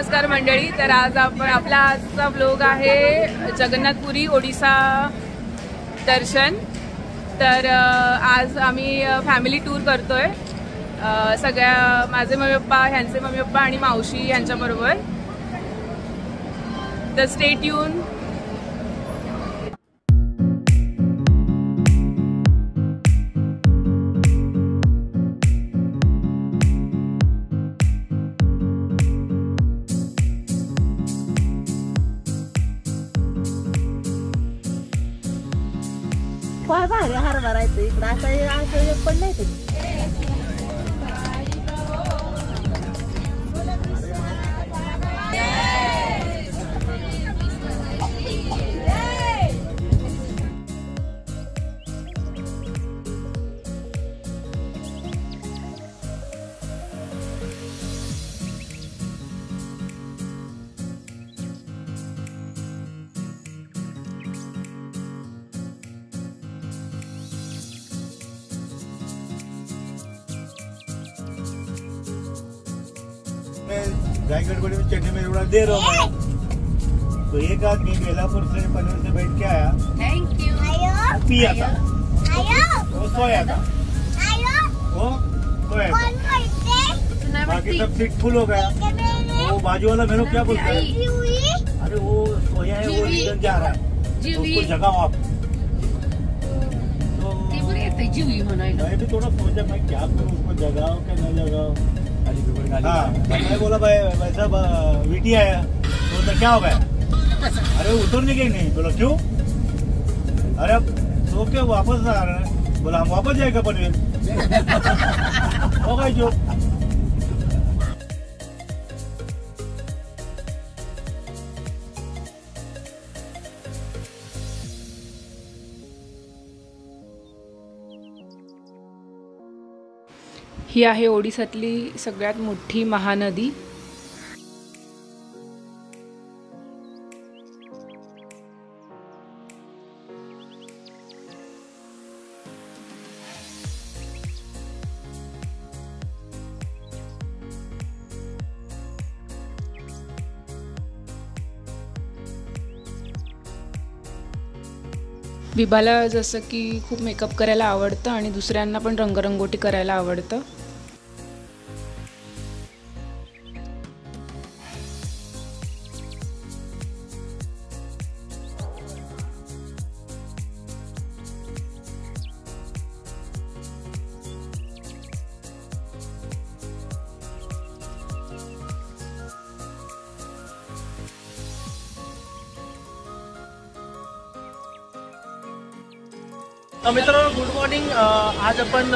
नमस्कार मंडळी. तर आज आपला आजचा ब्लॉग आहे जगन्नाथपुरी ओडिसा दर्शन. तर आज आम्ही फॅमिली टूर करतोय सगळ्या माझे मम्मी पप्पा, ह्यांचे मम्मी पप्पा आणि मावशी यांच्याबरोबर. तर स्टे ट्यून. काय भारी हार भरायचं इकडं असं पण नाही ते. गड़बड़ी में चटनी में उड़ा दे रहा हूँ मैं। तो एक आदमी बेलापुर से पनवेल से बैठ के आया। Thank you. पिया था वो सोया था वो सोया था। बाकी सब सीट फुल हो गया। वो बाजू वाला मेरे को क्या बोलता है, अरे वो सोया है, वो रिटर्न जा रहा है, तो उसको जगाओ आप। तो मैं भी थोड़ा सोचा मैं क्या करूँ, उसको जगाओ क्या न जगाओ। हाँ, मैं बोला भाई वैसा वीटी आया तो क्या हो गया। अरे उतरने के नहीं। बोला क्यों? अरे अब सो के वापस आ रहे हैं। बोला हम वापस जाएगा पनवेल। हो गई जो। ही आहे ओडिसातली सगळ्यात मोठी महानदी. विभाला जसं की खूप मेकअप करायला आवडतं आणि दुसऱ्यांना पण रंगरंगोटी करायला आवडतं. मित्रांनो गुड मॉर्निंग. आज आपण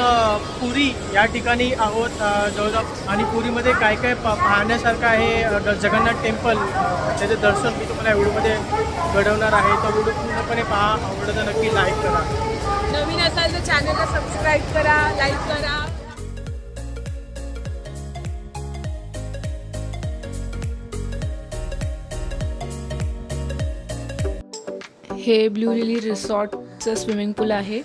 पुरी या ठिकाणी आहोत जवळजवळ. आणि पुरीमध्ये काय काय पाहण्यासारखं आहे जगन्नाथ टेम्पल, त्याचे दर्शन मी तुम्हाला व्हिडिओमध्ये घडवणार आहे. तो व्हिडिओ पूर्णपणे पहा. आवडलं तर नक्की लाईक करा. नवीन असाल तर चॅनलला सबस्क्राईब करा, लाईक करा. हे ब्लू लिली रिसॉर्टचं स्विमिंग पूल आहे.